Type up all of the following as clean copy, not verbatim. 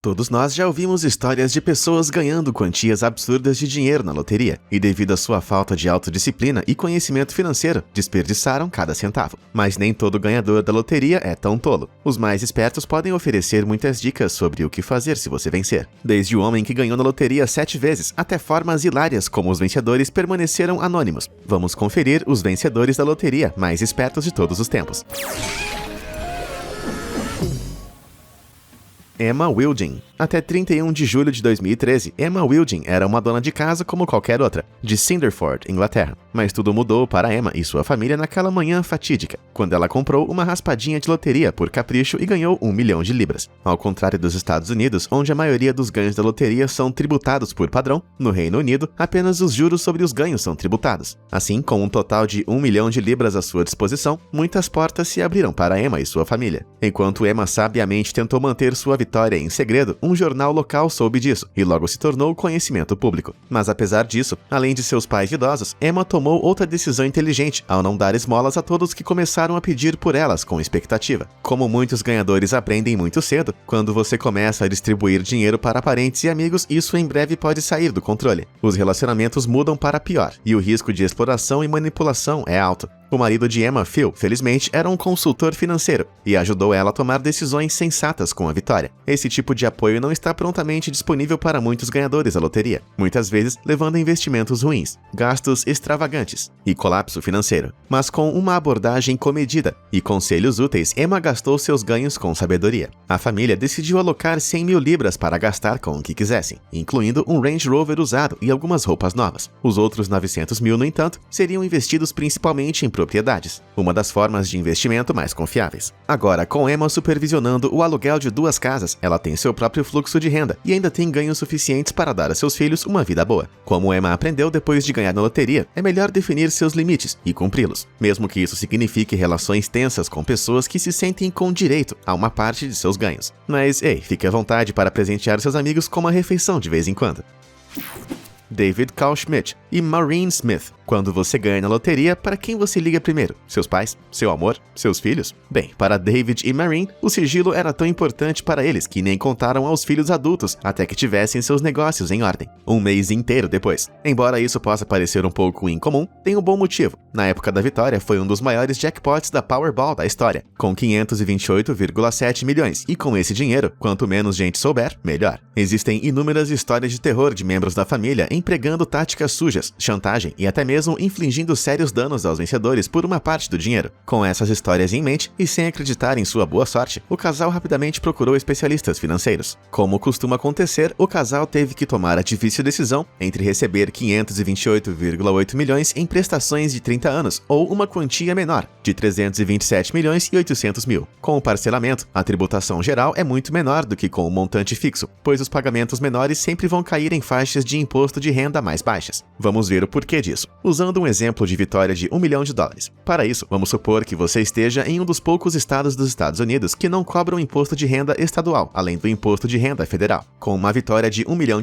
Todos nós já ouvimos histórias de pessoas ganhando quantias absurdas de dinheiro na loteria e, devido à sua falta de autodisciplina e conhecimento financeiro, desperdiçaram cada centavo. Mas nem todo ganhador da loteria é tão tolo. Os mais espertos podem oferecer muitas dicas sobre o que fazer se você vencer. Desde o homem que ganhou na loteria 7 vezes até formas hilárias como os vencedores permaneceram anônimos. Vamos conferir os vencedores da loteria mais espertos de todos os tempos. Emma Wilding. Até 31 de julho de 2013, Emma Wilding era uma dona de casa como qualquer outra, de Cinderford, Inglaterra. Mas tudo mudou para Emma e sua família naquela manhã fatídica, quando ela comprou uma raspadinha de loteria por capricho e ganhou 1 milhão de libras. Ao contrário dos Estados Unidos, onde a maioria dos ganhos da loteria são tributados por padrão, no Reino Unido, apenas os juros sobre os ganhos são tributados. Assim, com um total de 1 milhão de libras à sua disposição, muitas portas se abriram para Emma e sua família. Enquanto Emma sabiamente tentou manter sua vitória em segredo, um jornal local soube disso e logo se tornou conhecimento público. Mas apesar disso, além de seus pais idosos, Emma tomou outra decisão inteligente ao não dar esmolas a todos que começaram a pedir por elas com expectativa. Como muitos ganhadores aprendem muito cedo, quando você começa a distribuir dinheiro para parentes e amigos, isso em breve pode sair do controle. Os relacionamentos mudam para pior e o risco de exploração e manipulação é alto. O marido de Emma, Phil, felizmente, era um consultor financeiro e ajudou ela a tomar decisões sensatas com a vitória. Esse tipo de apoio não está prontamente disponível para muitos ganhadores da loteria, muitas vezes levando a investimentos ruins, gastos extravagantes e colapso financeiro. Mas com uma abordagem comedida e conselhos úteis, Emma gastou seus ganhos com sabedoria. A família decidiu alocar 100 mil libras para gastar com o que quisessem, incluindo um Range Rover usado e algumas roupas novas. Os outros 900 mil, no entanto, seriam investidos principalmente em propriedades, uma das formas de investimento mais confiáveis. Agora, com Emma supervisionando o aluguel de 2 casas, ela tem seu próprio fluxo de renda e ainda tem ganhos suficientes para dar a seus filhos uma vida boa. Como Emma aprendeu depois de ganhar na loteria, é melhor definir seus limites e cumpri-los, mesmo que isso signifique relações tensas com pessoas que se sentem com direito a uma parte de seus ganhos. Mas, ei, fique à vontade para presentear seus amigos com uma refeição de vez em quando. David Carl Schmidt e Maureen Smith. Quando você ganha na loteria, para quem você liga primeiro? Seus pais? Seu amor? Seus filhos? Bem, para David e Maureen, o sigilo era tão importante para eles que nem contaram aos filhos adultos até que tivessem seus negócios em ordem. Um mês inteiro depois. Embora isso possa parecer um pouco incomum, tem um bom motivo. Na época da vitória, foi um dos maiores jackpots da Powerball da história, com 528,7 milhões. E com esse dinheiro, quanto menos gente souber, melhor. Existem inúmeras histórias de terror de membros da família empregando táticas sujas, chantagem e até mesmo infligindo sérios danos aos vencedores por uma parte do dinheiro. Com essas histórias em mente e sem acreditar em sua boa sorte, o casal rapidamente procurou especialistas financeiros. Como costuma acontecer, o casal teve que tomar a difícil decisão entre receber 528,8 milhões em prestações de 30 anos ou uma quantia menor, de 327 milhões e 800 mil. Com o parcelamento, a tributação geral é muito menor do que com o montante fixo, pois os pagamentos menores sempre vão cair em faixas de imposto de renda mais baixas. Vamos ver o porquê disso, usando um exemplo de vitória de $1 milhão. Para isso, vamos supor que você esteja em um dos poucos estados dos Estados Unidos que não cobram imposto de renda estadual, além do imposto de renda federal. Com uma vitória de $1 milhão,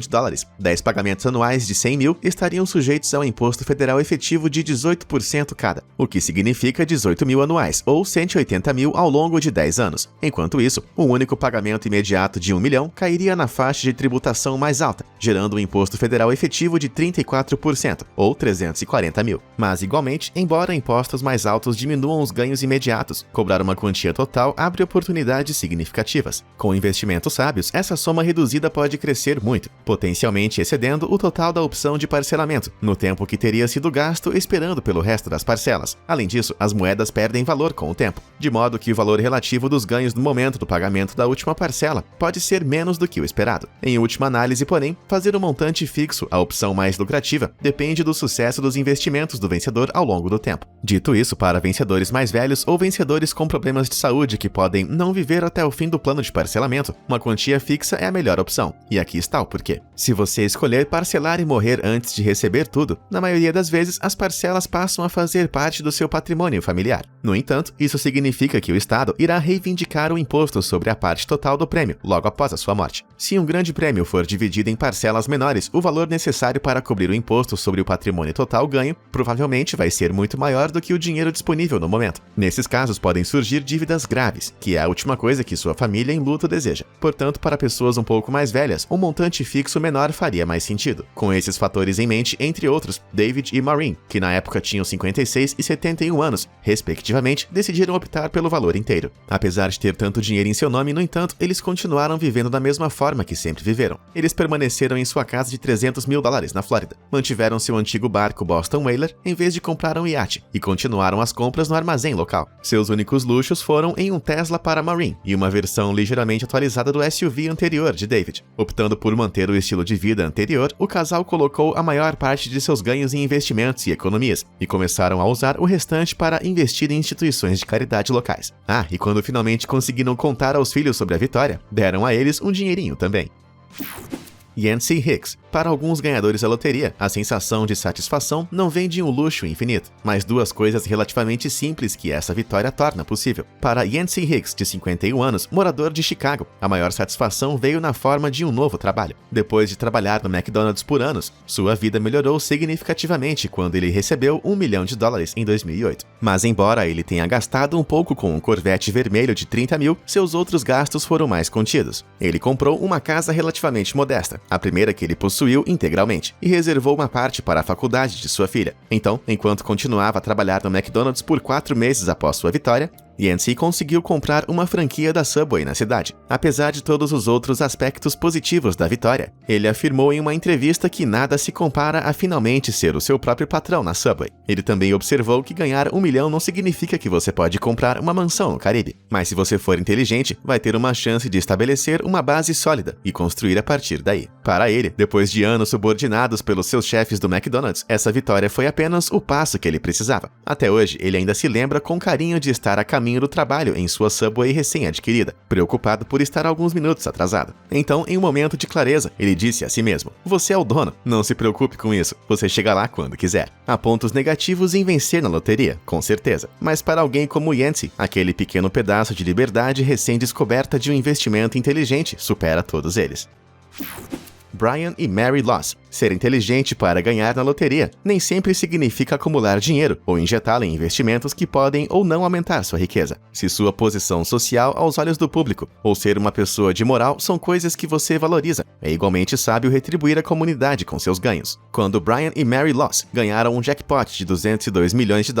10 pagamentos anuais de 100 mil estariam sujeitos ao imposto federal efetivo de 18% cada, o que significa 18 mil anuais, ou 180 mil ao longo de 10 anos. Enquanto isso, um único pagamento imediato de $1 milhão cairia na faixa de tributação mais alta, gerando um imposto federal efetivo de 34%, ou 340 mil. Mas, igualmente, embora impostos mais altos diminuam os ganhos imediatos, cobrar uma quantia total abre oportunidades significativas. Com investimentos sábios, essa soma reduzida pode crescer muito, potencialmente excedendo o total da opção de parcelamento, no tempo que teria sido gasto esperando pelo resto das parcelas. Além disso, as moedas perdem valor com o tempo, de modo que o valor relativo dos ganhos no momento do pagamento da última parcela pode ser menos do que o esperado. Em última análise, porém, fazer um montante fixo, a opção mais lucrativa, depende do sucesso dos investimentos do vencedor ao longo do tempo. Dito isso, para vencedores mais velhos ou vencedores com problemas de saúde que podem não viver até o fim do plano de parcelamento, uma quantia fixa é a melhor opção. E aqui está o porquê. Se você escolher parcelar e morrer antes de receber tudo, na maioria das vezes as parcelas passam a fazer parte do seu patrimônio familiar. No entanto, isso significa que o Estado irá reivindicar o imposto sobre a parte total do prêmio logo após a sua morte. Se um grande prêmio for dividido em parcelas menores, o valor necessário necessário para cobrir o imposto sobre o patrimônio total ganho provavelmente vai ser muito maior do que o dinheiro disponível no momento. Nesses casos podem surgir dívidas graves, que é a última coisa que sua família em luto deseja. Portanto, para pessoas um pouco mais velhas, um montante fixo menor faria mais sentido. Com esses fatores em mente, entre outros, David e Maureen, que na época tinham 56 e 71 anos, respectivamente, decidiram optar pelo valor inteiro. Apesar de ter tanto dinheiro em seu nome, no entanto, eles continuaram vivendo da mesma forma que sempre viveram. Eles permaneceram em sua casa de $300 mil na Flórida, mantiveram seu antigo barco Boston Whaler em vez de comprar um iate e continuaram as compras no armazém local. Seus únicos luxos foram em um Tesla para Maureen e uma versão ligeiramente atualizada do SUV anterior de David. Optando por manter o estilo de vida anterior, o casal colocou a maior parte de seus ganhos em investimentos e economias e começaram a usar o restante para investir em instituições de caridade locais. E quando finalmente conseguiram contar aos filhos sobre a vitória, deram a eles um dinheirinho também. Yancey Hicks. Para alguns ganhadores da loteria, a sensação de satisfação não vem de um luxo infinito, mas duas coisas relativamente simples que essa vitória torna possível. Para Yancey Hicks, de 51 anos, morador de Chicago, a maior satisfação veio na forma de um novo trabalho. Depois de trabalhar no McDonald's por anos, sua vida melhorou significativamente quando ele recebeu $1 milhão em 2008. Mas embora ele tenha gastado um pouco com um Corvette vermelho de 30 mil, seus outros gastos foram mais contidos. Ele comprou uma casa relativamente modesta, a primeira que ele possuiu integralmente, e reservou uma parte para a faculdade de sua filha. Então, enquanto continuava a trabalhar no McDonald's por 4 meses após sua vitória, Yancey conseguiu comprar uma franquia da Subway na cidade. Apesar de todos os outros aspectos positivos da vitória, ele afirmou em uma entrevista que nada se compara a finalmente ser o seu próprio patrão na Subway. Ele também observou que ganhar $1 milhão não significa que você pode comprar uma mansão no Caribe, mas se você for inteligente, vai ter uma chance de estabelecer uma base sólida e construir a partir daí. Para ele, depois de anos subordinados pelos seus chefes do McDonald's, essa vitória foi apenas o passo que ele precisava. Até hoje, ele ainda se lembra com carinho de estar a caminho do trabalho em sua Subway recém-adquirida, preocupado por estar alguns minutos atrasado. Então, em um momento de clareza, ele disse a si mesmo: "Você é o dono, não se preocupe com isso, você chega lá quando quiser." Há pontos negativos em vencer na loteria, com certeza, mas para alguém como Yancey, aquele pequeno pedaço de liberdade recém-descoberta de um investimento inteligente supera todos eles. Brian e Mary Loss. Ser inteligente para ganhar na loteria nem sempre significa acumular dinheiro ou injetá-lo em investimentos que podem ou não aumentar sua riqueza. Se sua posição social aos olhos do público ou ser uma pessoa de moral são coisas que você valoriza, é igualmente sábio retribuir a comunidade com seus ganhos. Quando Brian e Mary Loss ganharam um jackpot de $202 milhões,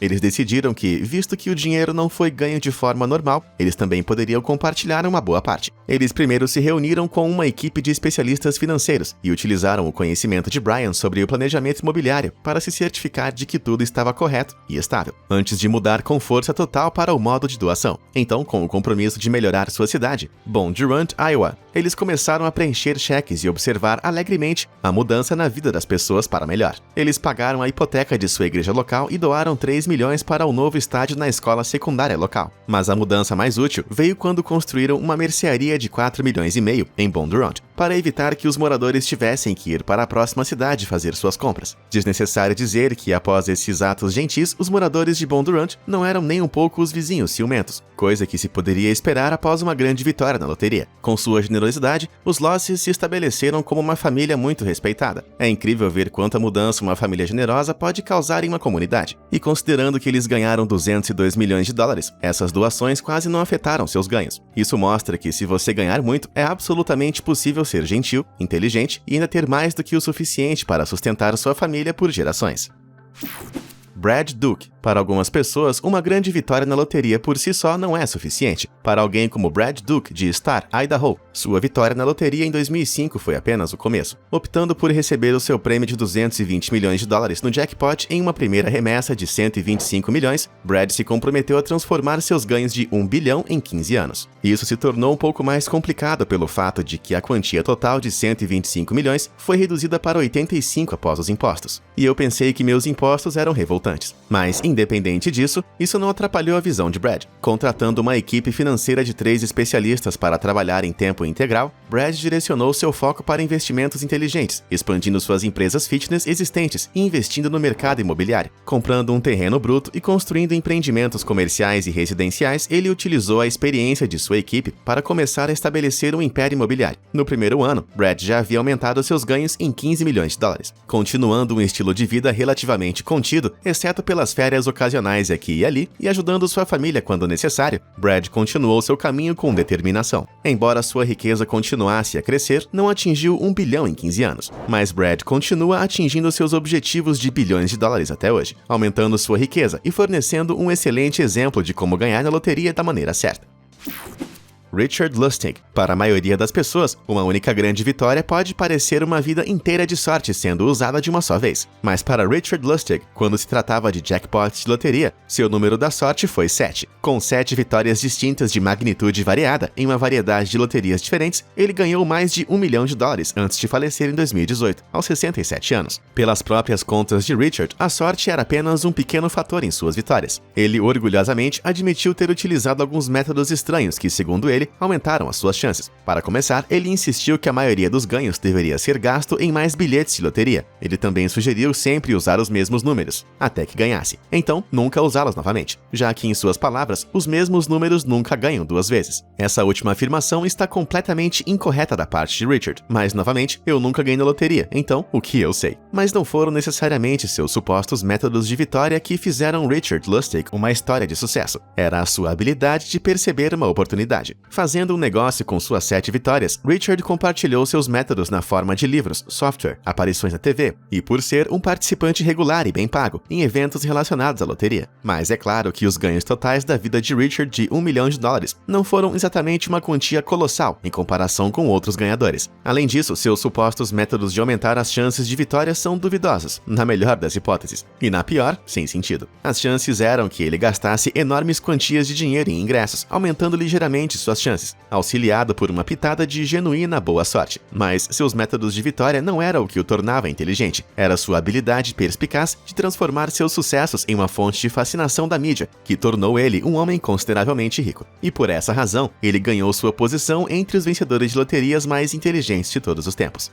eles decidiram que, visto que o dinheiro não foi ganho de forma normal, eles também poderiam compartilhar uma boa parte. Eles primeiro se reuniram com uma equipe de especialistas financeiros e utilizaram o conhecimento de Brian sobre o planejamento imobiliário para se certificar de que tudo estava correto e estável, antes de mudar com força total para o modo de doação. Então, com o compromisso de melhorar sua cidade, Bondurant, Iowa, eles começaram a preencher cheques e observar alegremente a mudança na vida das pessoas para melhor. Eles pagaram a hipoteca de sua igreja local e doaram $3 milhões para um novo estádio na escola secundária local. Mas a mudança mais útil veio quando construíram uma mercearia de $4,5 milhões em Bondurant, para evitar que os moradores tivessem que ir para a próxima cidade fazer suas compras. Desnecessário dizer que, após esses atos gentis, os moradores de Bondurant não eram nem um pouco os vizinhos ciumentos, coisa que se poderia esperar após uma grande vitória na loteria. Com sua generosidade, os Losses se estabeleceram como uma família muito respeitada. É incrível ver quanta mudança uma família generosa pode causar em uma comunidade. E considerando que eles ganharam $202 milhões, essas doações quase não afetaram seus ganhos. Isso mostra que, se você ganhar muito, é absolutamente possível ser gentil, inteligente e ainda ter mais do que o suficiente para sustentar sua família por gerações. Brad Duke. Para algumas pessoas, uma grande vitória na loteria por si só não é suficiente. Para alguém como Brad Duke, de Star, Idaho, sua vitória na loteria em 2005 foi apenas o começo. Optando por receber o seu prêmio de $220 milhões no jackpot em uma primeira remessa de $125 milhões, Brad se comprometeu a transformar seus ganhos de $1 bilhão em 15 anos. Isso se tornou um pouco mais complicado pelo fato de que a quantia total de $125 milhões foi reduzida para 85 após os impostos. E eu pensei que meus impostos eram revoltantes. Mas, independente disso, isso não atrapalhou a visão de Brad. Contratando uma equipe financeira de 3 especialistas para trabalhar em tempo tempo integral, Brad direcionou seu foco para investimentos inteligentes, expandindo suas empresas fitness existentes e investindo no mercado imobiliário. Comprando um terreno bruto e construindo empreendimentos comerciais e residenciais, ele utilizou a experiência de sua equipe para começar a estabelecer um império imobiliário. No primeiro ano, Brad já havia aumentado seus ganhos em 15 milhões de dólares, continuando um estilo de vida relativamente contido, exceto pelas férias ocasionais aqui e ali, e ajudando sua família quando necessário. Brad continuou seu caminho com determinação. Embora sua riqueza continuasse a crescer, não atingiu 1 bilhão em 15 anos, mas Brad continua atingindo seus objetivos de bilhões de dólares até hoje, aumentando sua riqueza e fornecendo um excelente exemplo de como ganhar na loteria da maneira certa. Richard Lustig. Para a maioria das pessoas, uma única grande vitória pode parecer uma vida inteira de sorte sendo usada de uma só vez. Mas para Richard Lustig, quando se tratava de jackpots de loteria, seu número da sorte foi 7. Com 7 vitórias distintas de magnitude variada em uma variedade de loterias diferentes, ele ganhou mais de 1 milhão de dólares antes de falecer em 2018, aos 67 anos. Pelas próprias contas de Richard, a sorte era apenas um pequeno fator em suas vitórias. Ele orgulhosamente admitiu ter utilizado alguns métodos estranhos que, segundo ele, aumentaram as suas chances. Para começar, ele insistiu que a maioria dos ganhos deveria ser gasto em mais bilhetes de loteria. Ele também sugeriu sempre usar os mesmos números, até que ganhasse. Então, nunca usá-los novamente, já que, em suas palavras, os mesmos números nunca ganham 2 vezes. Essa última afirmação está completamente incorreta da parte de Richard, mas, novamente, eu nunca ganhei na loteria, então, o que eu sei? Mas não foram necessariamente seus supostos métodos de vitória que fizeram Richard Lustig uma história de sucesso. Era a sua habilidade de perceber uma oportunidade. Fazendo um negócio com suas 7 vitórias, Richard compartilhou seus métodos na forma de livros, software, aparições na TV e por ser um participante regular e bem pago em eventos relacionados à loteria. Mas é claro que os ganhos totais da vida de Richard de 1 milhão de dólares não foram exatamente uma quantia colossal em comparação com outros ganhadores. Além disso, seus supostos métodos de aumentar as chances de vitória são duvidosos, na melhor das hipóteses, e na pior, sem sentido. As chances eram que ele gastasse enormes quantias de dinheiro em ingressos, aumentando ligeiramente suas chances, auxiliado por uma pitada de genuína boa sorte. Mas seus métodos de vitória não eram o que o tornava inteligente, era sua habilidade perspicaz de transformar seus sucessos em uma fonte de fascinação da mídia, que tornou ele um homem consideravelmente rico. E por essa razão, ele ganhou sua posição entre os vencedores de loterias mais inteligentes de todos os tempos.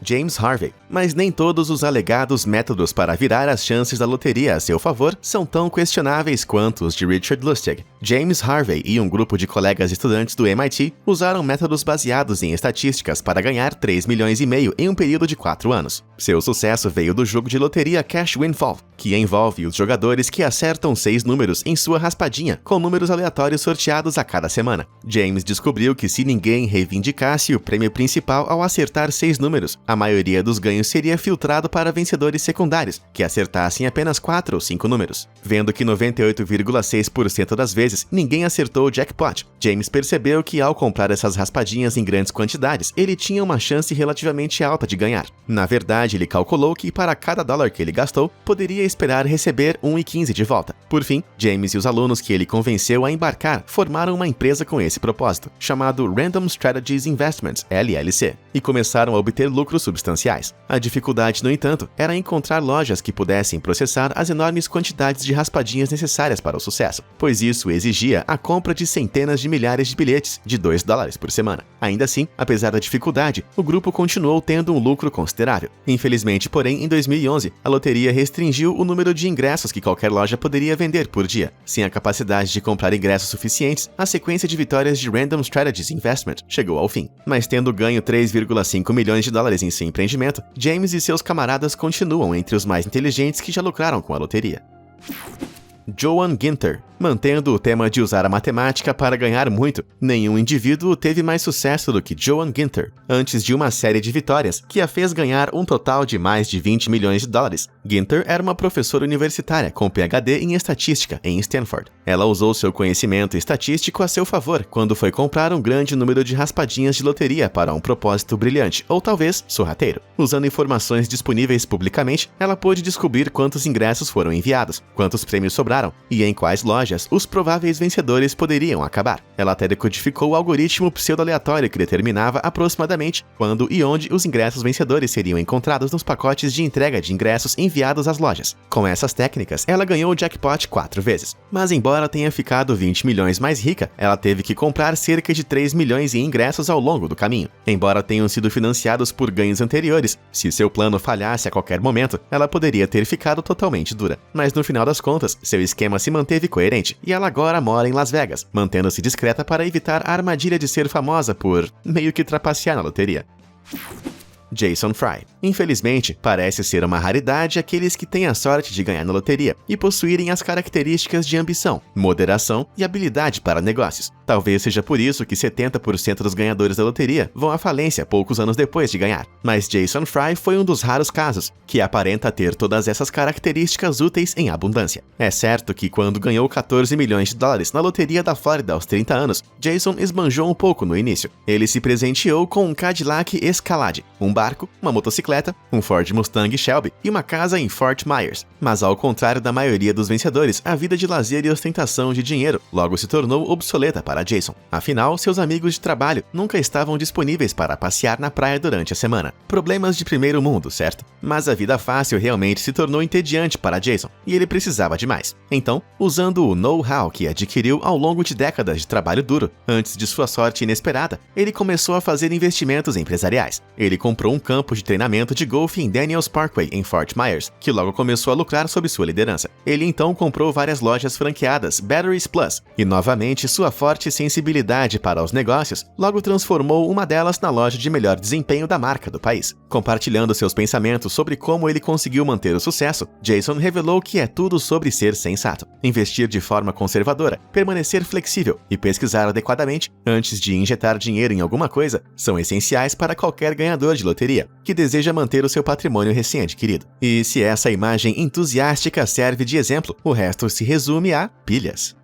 James Harvey. Mas nem todos os alegados métodos para virar as chances da loteria a seu favor são tão questionáveis quanto os de Richard Lustig. James Harvey e um grupo de colegas estudantes do MIT usaram métodos baseados em estatísticas para ganhar 3,5 milhões em um período de 4 anos. Seu sucesso veio do jogo de loteria Cash Windfall, que envolve os jogadores que acertam 6 números em sua raspadinha, com números aleatórios sorteados a cada semana. James descobriu que se ninguém reivindicasse o prêmio principal ao acertar 6 números, a maioria dos ganhos seria filtrado para vencedores secundários, que acertassem apenas 4 ou 5 números. Vendo que 98,6% das vezes ninguém acertou o jackpot, James percebeu que ao comprar essas raspadinhas em grandes quantidades, ele tinha uma chance relativamente alta de ganhar. Na verdade, ele calculou que para cada dólar que ele gastou, poderia esperar receber 1,15 de volta. Por fim, James e os alunos que ele convenceu a embarcar formaram uma empresa com esse propósito, chamado Random Strategies Investments, LLC, e começaram a obter lucros substanciais. A dificuldade, no entanto, era encontrar lojas que pudessem processar as enormes quantidades de raspadinhas necessárias para o sucesso, pois isso exigia a compra de centenas de milhares de bilhetes de $2 por semana. Ainda assim, apesar da dificuldade, o grupo continuou tendo um lucro considerável. Infelizmente, porém, em 2011, a loteria restringiu o número de ingressos que qualquer loja poderia vender por dia. Sem a capacidade de comprar ingressos suficientes, a sequência de vitórias de Random Strategies Investment chegou ao fim. Mas tendo ganho 3,5 milhões de dólares em seu empreendimento, James e seus camaradas continuam entre os mais inteligentes que já lucraram com a loteria. Joan Ginter. Mantendo o tema de usar a matemática para ganhar muito, nenhum indivíduo teve mais sucesso do que Joan Ginter, antes de uma série de vitórias que a fez ganhar um total de mais de 20 milhões de dólares. Ginter era uma professora universitária com PhD em estatística em Stanford. Ela usou seu conhecimento estatístico a seu favor quando foi comprar um grande número de raspadinhas de loteria para um propósito brilhante, ou talvez sorrateiro. Usando informações disponíveis publicamente, ela pôde descobrir quantos ingressos foram enviados, quantos prêmios sobraram encontraram e em quais lojas os prováveis vencedores poderiam acabar. Ela até decodificou o algoritmo pseudo-aleatório que determinava aproximadamente quando e onde os ingressos vencedores seriam encontrados nos pacotes de entrega de ingressos enviados às lojas. Com essas técnicas, ela ganhou o jackpot 4 vezes. Mas embora tenha ficado 20 milhões mais rica, ela teve que comprar cerca de 3 milhões em ingressos ao longo do caminho. Embora tenham sido financiados por ganhos anteriores, se seu plano falhasse a qualquer momento, ela poderia ter ficado totalmente dura. Mas no final das contas, seu esquema se manteve coerente e ela agora mora em Las Vegas, mantendo-se discreta para evitar a armadilha de ser famosa por meio que trapacear na loteria. Jason Fry. Infelizmente, parece ser uma raridade aqueles que têm a sorte de ganhar na loteria e possuírem as características de ambição, moderação e habilidade para negócios. Talvez seja por isso que 70% dos ganhadores da loteria vão à falência poucos anos depois de ganhar. Mas Jason Fry foi um dos raros casos que aparenta ter todas essas características úteis em abundância. É certo que quando ganhou 14 milhões de dólares na loteria da Flórida aos 30 anos, Jason esbanjou um pouco no início. Ele se presenteou com um Cadillac Escalade, um barco, uma motocicleta, um Ford Mustang Shelby e uma casa em Fort Myers. Mas ao contrário da maioria dos vencedores, a vida de lazer e ostentação de dinheiro logo se tornou obsoleta para Jason. Afinal, seus amigos de trabalho nunca estavam disponíveis para passear na praia durante a semana. Problemas de primeiro mundo, certo? Mas a vida fácil realmente se tornou entediante para Jason, e ele precisava de mais. Então, usando o know-how que adquiriu ao longo de décadas de trabalho duro, antes de sua sorte inesperada, ele começou a fazer investimentos empresariais. Ele comprou um campo de treinamento de golfe em Daniels Parkway, em Fort Myers, que logo começou a lucrar sob sua liderança. Ele então comprou várias lojas franqueadas Batteries Plus, e novamente sua forte sensibilidade para os negócios logo transformou uma delas na loja de melhor desempenho da marca do país. Compartilhando seus pensamentos sobre como ele conseguiu manter o sucesso, Jason revelou que é tudo sobre ser sensato, investir de forma conservadora, permanecer flexível e pesquisar adequadamente antes de injetar dinheiro em alguma coisa são essenciais para qualquer ganhador de loteria que deseja manter o seu patrimônio recém-adquirido. E se essa imagem entusiástica serve de exemplo, o resto se resume a pilhas.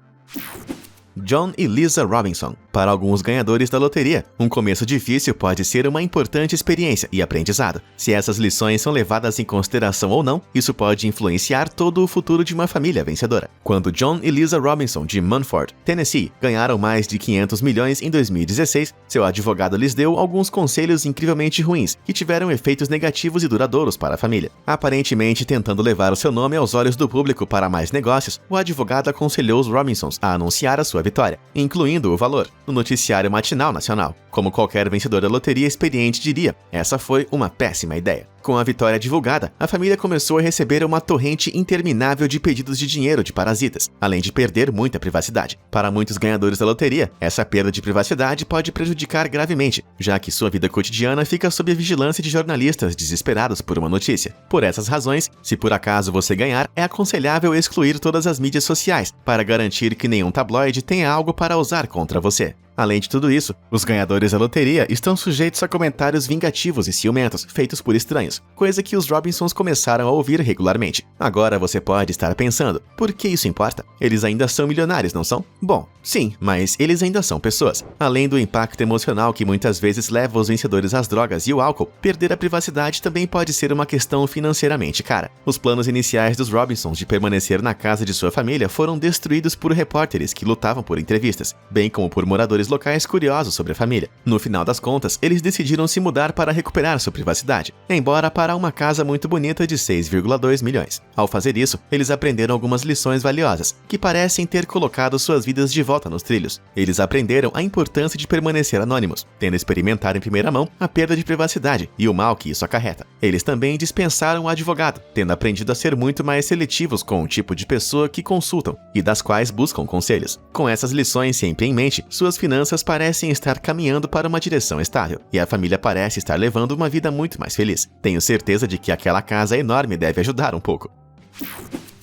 John e Lisa Robinson. Para alguns ganhadores da loteria, um começo difícil pode ser uma importante experiência e aprendizado. Se essas lições são levadas em consideração ou não, isso pode influenciar todo o futuro de uma família vencedora. Quando John e Lisa Robinson, de Munford, Tennessee, ganharam mais de 500 milhões em 2016, seu advogado lhes deu alguns conselhos incrivelmente ruins que tiveram efeitos negativos e duradouros para a família. Aparentemente tentando levar o seu nome aos olhos do público para mais negócios, o advogado aconselhou os Robinsons a anunciar a sua vitória, incluindo o valor, no noticiário matinal nacional. Como qualquer vencedor da loteria experiente diria, essa foi uma péssima ideia. Com a vitória divulgada, a família começou a receber uma torrente interminável de pedidos de dinheiro de parasitas, além de perder muita privacidade. Para muitos ganhadores da loteria, essa perda de privacidade pode prejudicar gravemente, já que sua vida cotidiana fica sob a vigilância de jornalistas desesperados por uma notícia. Por essas razões, se por acaso você ganhar, é aconselhável excluir todas as mídias sociais, para garantir que nenhum tabloide tenha algo para usar contra você. Além de tudo isso, os ganhadores da loteria estão sujeitos a comentários vingativos e ciumentos feitos por estranhos, coisa que os Robinsons começaram a ouvir regularmente. Agora você pode estar pensando, por que isso importa? Eles ainda são milionários, não são? Bom, sim, mas eles ainda são pessoas. Além do impacto emocional que muitas vezes leva os vencedores às drogas e o álcool, perder a privacidade também pode ser uma questão financeiramente cara. Os planos iniciais dos Robinsons de permanecer na casa de sua família foram destruídos por repórteres que lutavam por entrevistas, bem como por moradores locais curiosos sobre a família. No final das contas, eles decidiram se mudar para recuperar sua privacidade, embora para uma casa muito bonita de 6,2 milhões. Ao fazer isso, eles aprenderam algumas lições valiosas, que parecem ter colocado suas vidas de volta nos trilhos. Eles aprenderam a importância de permanecer anônimos, tendo experimentado em primeira mão a perda de privacidade e o mal que isso acarreta. Eles também dispensaram o advogado, tendo aprendido a ser muito mais seletivos com o tipo de pessoa que consultam e das quais buscam conselhos. Com essas lições sempre em mente, suas finanças parecem estar caminhando para uma direção estável, e a família parece estar levando uma vida muito mais feliz. Tenho certeza de que aquela casa enorme deve ajudar um pouco.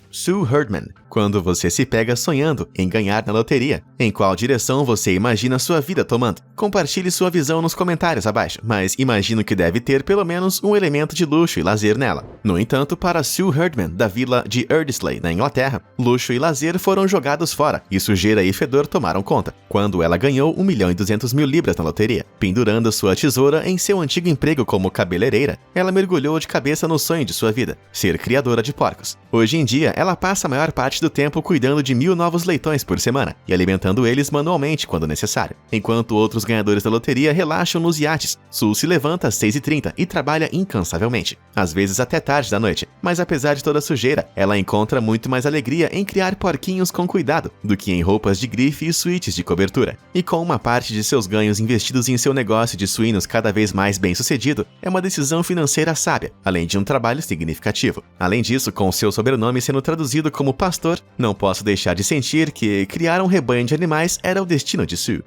Sue Herdman. Quando você se pega sonhando em ganhar na loteria, em qual direção você imagina sua vida tomando? Compartilhe sua visão nos comentários abaixo, mas imagino que deve ter pelo menos um elemento de luxo e lazer nela. No entanto, para Sue Herdman, da vila de Eardsley, na Inglaterra, luxo e lazer foram jogados fora e sujeira e fedor tomaram conta, quando ela ganhou 1.200.000 libras na loteria. Pendurando sua tesoura em seu antigo emprego como cabeleireira, ela mergulhou de cabeça no sonho de sua vida, ser criadora de porcos. Hoje em dia, ela passa a maior parte do tempo cuidando de 1.000 novos leitões por semana e alimentando eles manualmente quando necessário. Enquanto outros ganhadores da loteria relaxam nos iates, Sue se levanta às 6h30 e trabalha incansavelmente, às vezes até tarde da noite. Mas apesar de toda a sujeira, ela encontra muito mais alegria em criar porquinhos com cuidado do que em roupas de grife e suítes de cobertura. E com uma parte de seus ganhos investidos em seu negócio de suínos cada vez mais bem-sucedido, é uma decisão financeira sábia, além de um trabalho significativo. Além disso, com seu sobrenome sendo traduzido como pastor, não posso deixar de sentir que criar um rebanho de animais era o destino de Sue.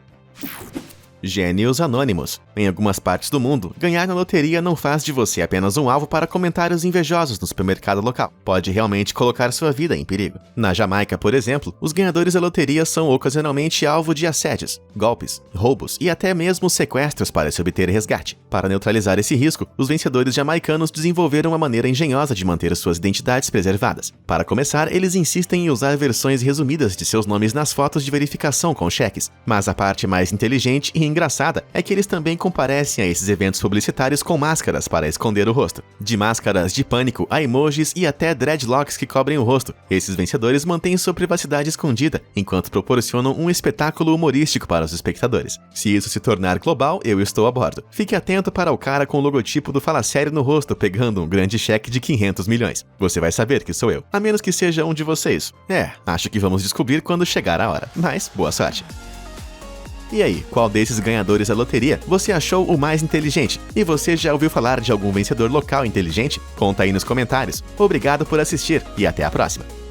Gênios anônimos. Em algumas partes do mundo, ganhar na loteria não faz de você apenas um alvo para comentários invejosos no supermercado local. Pode realmente colocar sua vida em perigo. Na Jamaica, por exemplo, os ganhadores da loteria são ocasionalmente alvo de assédios, golpes, roubos e até mesmo sequestros para se obter resgate. Para neutralizar esse risco, os vencedores jamaicanos desenvolveram uma maneira engenhosa de manter suas identidades preservadas. Para começar, eles insistem em usar versões resumidas de seus nomes nas fotos de verificação com cheques. Mas a parte mais inteligente e engraçada é que eles também comparecem a esses eventos publicitários com máscaras para esconder o rosto. De máscaras de pânico a emojis e até dreadlocks que cobrem o rosto, esses vencedores mantêm sua privacidade escondida, enquanto proporcionam um espetáculo humorístico para os espectadores. Se isso se tornar global, eu estou a bordo. Fique atento para o cara com o logotipo do Fala Sério no rosto pegando um grande cheque de 500 milhões. Você vai saber que sou eu, a menos que seja um de vocês. Acho que vamos descobrir quando chegar a hora. Mas, boa sorte! E aí, qual desses ganhadores da loteria você achou o mais inteligente? E você já ouviu falar de algum vencedor local inteligente? Conta aí nos comentários. Obrigado por assistir e até a próxima!